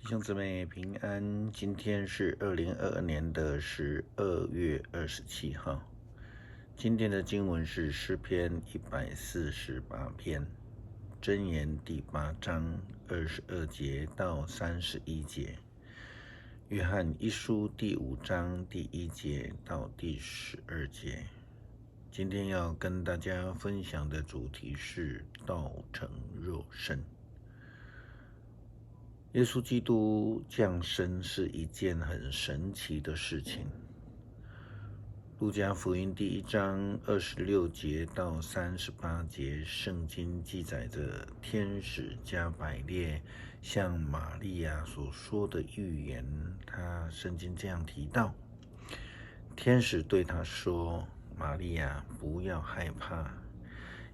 弟兄姊妹平安，今天是2022年的12月27号。今天的经文是诗篇148篇，箴言第8章22节到31节，约翰一书第5章第1节到第12节。今天要跟大家分享的主题是道成肉身。耶稣基督降生是一件很神奇的事情。路加福音第1章26节到38节，圣经记载着天使加百列向玛利亚所说的预言。圣经这样提到，天使对他说：玛利亚，不要害怕，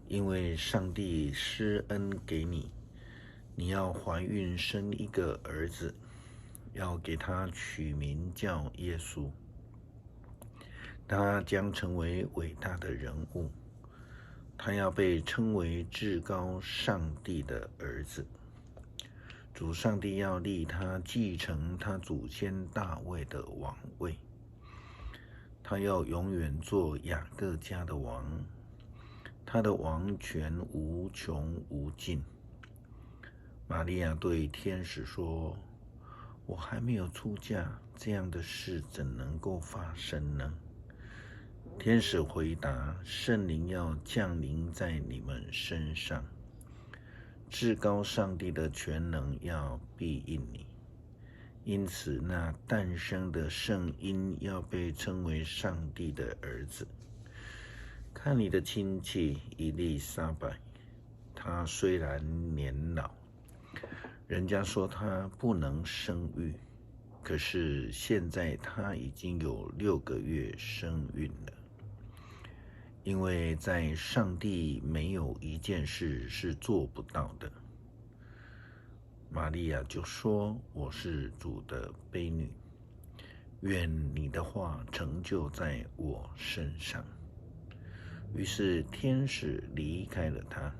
因为上帝施恩给你，你要怀孕生一个儿子，要给他取名叫耶稣。他将成为伟大的人物，他要被称为至高上帝的儿子。主上帝要立他继承他祖先大卫的王位，他要永远做雅各家的王，他的王权无穷无尽。玛利亚对天使说：我还没有出嫁，这样的事怎能够发生呢？天使回答：圣灵要降临在你们身上，至高上帝的全能要庇应你，因此那诞生的圣婴要被称为上帝的儿子。看你的亲戚以利沙伯，她虽然年老，人家说她不能生育，可是现在她已经有6个月生孕了。因为在上帝没有一件事是做不到的。玛利亚就说：我是主的婢女，愿你的话成就在我身上。于是天使离开了他。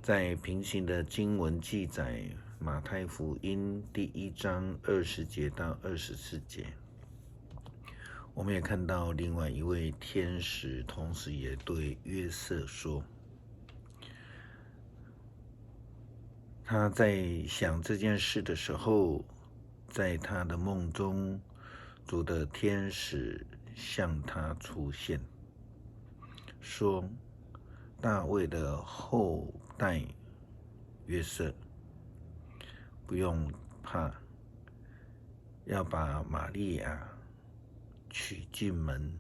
在平行的经文记载，马太福音第1章20节到24节，我们也看到另外一位天使，同时也对约瑟说，他在想这件事的时候，在他的梦中，主的天使向他出现，说：大卫的后代约瑟，不用怕，要把玛利亚娶进门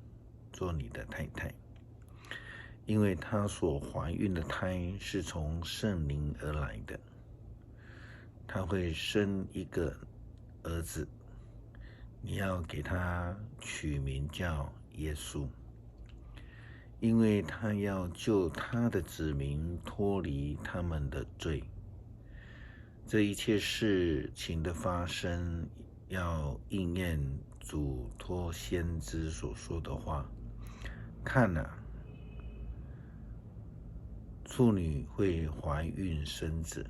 做你的太太，因为她所怀孕的胎是从圣灵而来的，她会生一个儿子，你要给他取名叫耶稣，因为他要救他的子民脱离他们的罪。这一切事情的发生，要应验主托先知所说的话。看啊，处女会怀孕生子，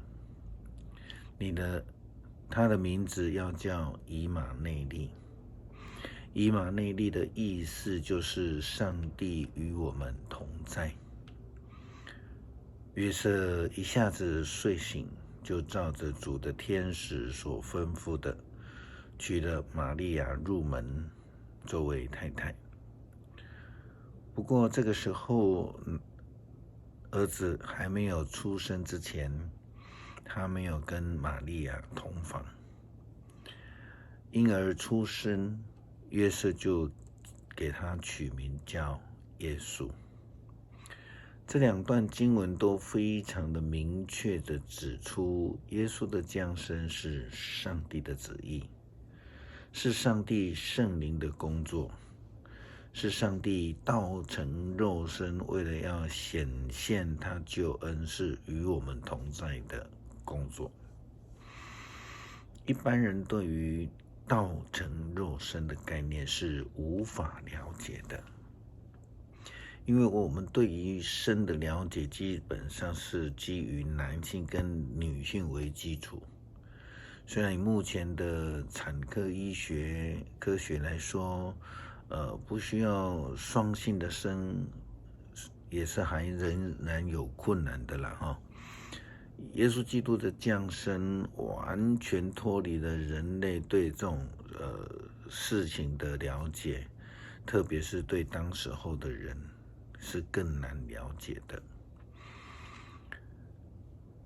他的名字要叫以马内利。以马内利的意思就是上帝与我们同在。约瑟一下子睡醒，就照着主的天使所吩咐的，娶了玛利亚入门作为太太。不过这个时候，儿子还没有出生之前，他没有跟玛利亚同房。婴儿出生，约瑟就给他取名叫耶稣。这2段经文都非常的明确地指出，耶稣的降生是上帝的旨意，是上帝圣灵的工作，是上帝道成肉身，为了要显现他救恩是与我们同在的工作。一般人对于道成肉身的概念是无法了解的，因为我们对于生的了解基本上是基于男性跟女性为基础，虽然以目前的产科医学科学来说，不需要双性的生，也是还仍然有困难的啦哈。耶稣基督的降生完全脱离了人类对这种事情的了解，特别是对当时候的人是更难了解的。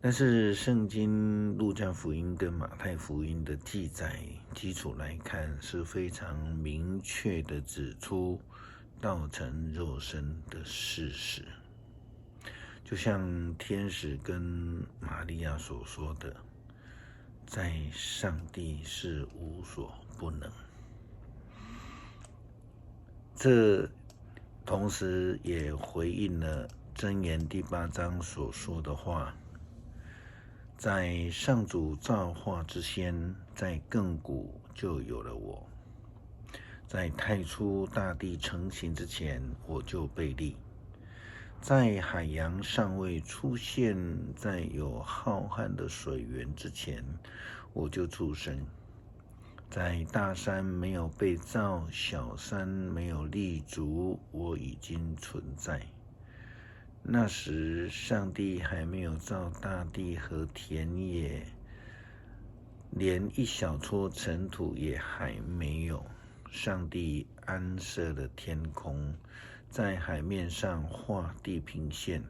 但是圣经路加福音跟马太福音的记载基础来看，是非常明确的指出道成肉身的事实。就像天使跟玛利亚所说的，在上帝是无所不能。这同时也回应了箴言第8章所说的话，在上主造化之先，在亘古就有了我，在太初大地成形之前，我就被立，在海洋尚未出现，在有浩瀚的水源之前，我就出生，在大山没有被造，小山没有立足，我已经存在。那时上帝还没有造大地和田野，连一小撮尘土也还没有。上帝安设了天空，在海面上画地平线，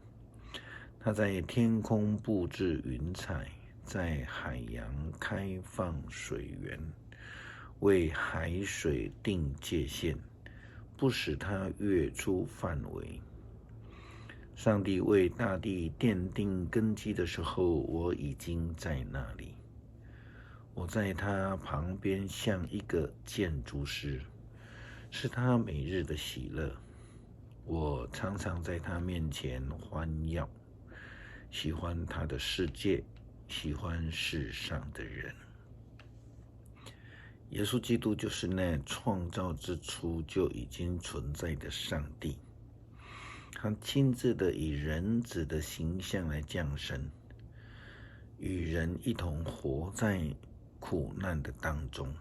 他在天空布置云彩，在海洋开放水源，为海水定界限，不使它越出范围。上帝为大地奠定根基的时候，我已经在那里。我在他旁边像一个建筑师，是他每日的喜乐。我常常在他面前欢耀，喜欢他的世界，喜欢世上的人。耶稣基督就是那创造之初就已经存在的上帝，他亲自的以人子的形象来降生，与人一同活在苦难的当中，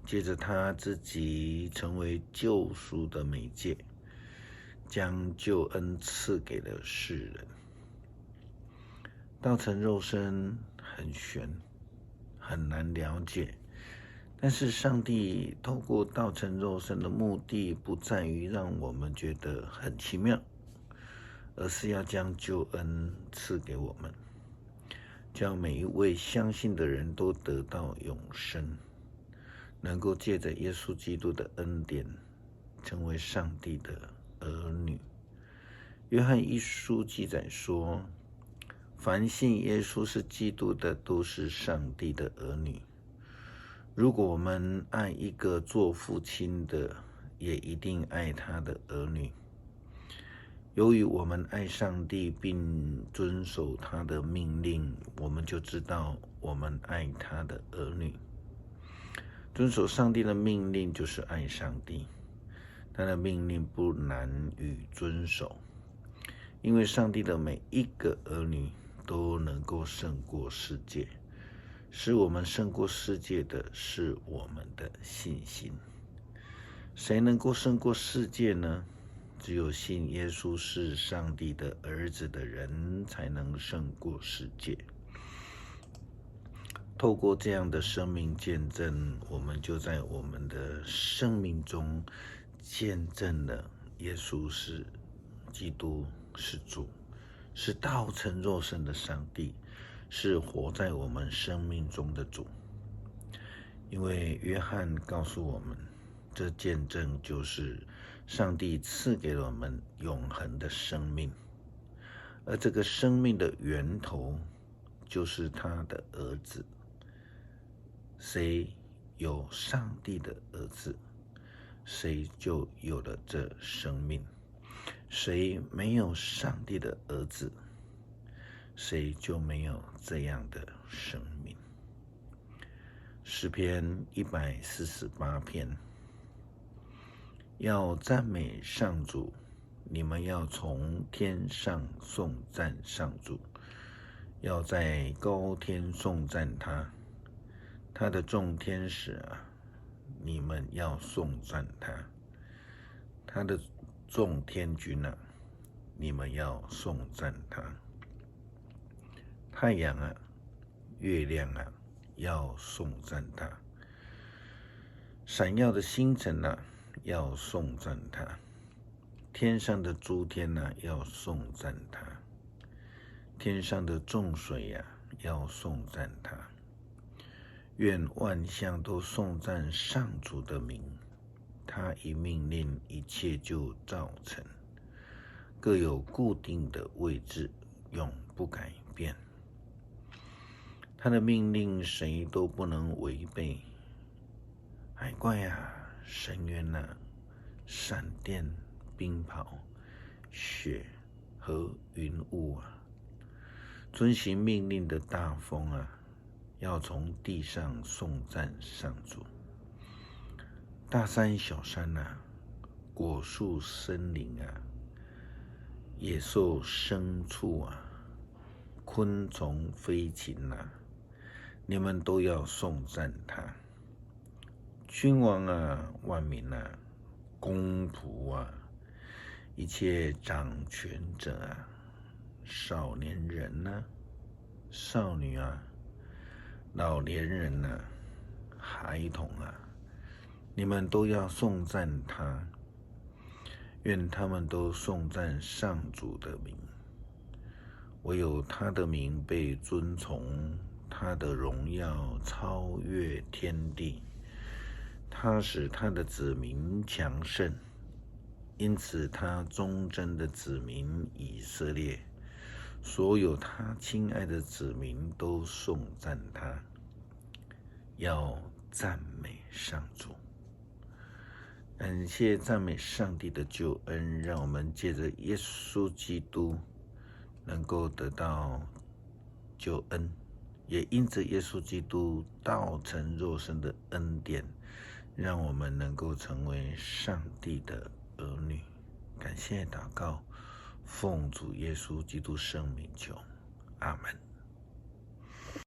接着他自己成为救赎的媒介，将救恩赐给了世人。道成肉身很玄，很难了解，但是上帝透过道成肉身的目的，不在于让我们觉得很奇妙，而是要将救恩赐给我们，叫每一位相信的人都得到永生，能够借着耶稣基督的恩典，成为上帝的儿女。约翰一书记载说，凡信耶稣是基督的，都是上帝的儿女。如果我们爱一个做父亲的，也一定爱他的儿女。由于我们爱上帝并遵守他的命令，我们就知道我们爱他的儿女。遵守上帝的命令就是爱上帝，他的命令不难于遵守，因为上帝的每一个儿女都能够胜过世界，使我们胜过世界的是我们的信心。谁能够胜过世界呢？只有信耶稣是上帝的儿子的人才能胜过世界。透过这样的生命见证，我们就在我们的生命中见证了耶稣是基督，是主，是道成肉身的上帝，是活在我们生命中的主。因为约翰告诉我们，这见证就是上帝赐给了我们永恒的生命，而这个生命的源头就是他的儿子。谁有上帝的儿子，谁就有了这生命；谁没有上帝的儿子，谁就没有这样的生命。诗篇148篇，要赞美上主，你们要从天上颂赞上主，要在高天颂赞他。他的众天使啊，你们要颂赞他；他的众天军啊，你们要颂赞他。太阳啊，月亮啊，要颂赞他；闪耀的星辰啊，要颂赞他；天上的诸天啊，要颂赞他；天上的众水啊，要颂赞他。愿万象都颂赞上主的名，他一命令，一切就造成，各有固定的位置，永不改变。他的命令谁都不能违背。海怪啊，深渊啊，闪电、冰雹、雪和云雾啊，遵行命令的大风啊，要从地上颂赞上主。大山小山啊，果树森林啊，野兽牲畜啊，昆虫飞禽啊，你们都要颂赞他。君王啊，万民啊，公仆啊，一切掌权者啊，少年人啊，少女啊，老年人啊，孩童啊，你们都要颂赞他。愿他们都颂赞上主的名，唯有他的名被尊崇，他的荣耀超越天地。他使他的子民强盛，因此他忠贞的子民以色列，所有他亲爱的子民都颂赞他，要赞美上主。感谢赞美上帝的救恩，让我们借着耶稣基督能够得到救恩，也因着耶稣基督道成肉身的恩典，让我们能够成为上帝的儿女。感谢祷告，奉主耶稣基督圣名求，阿们。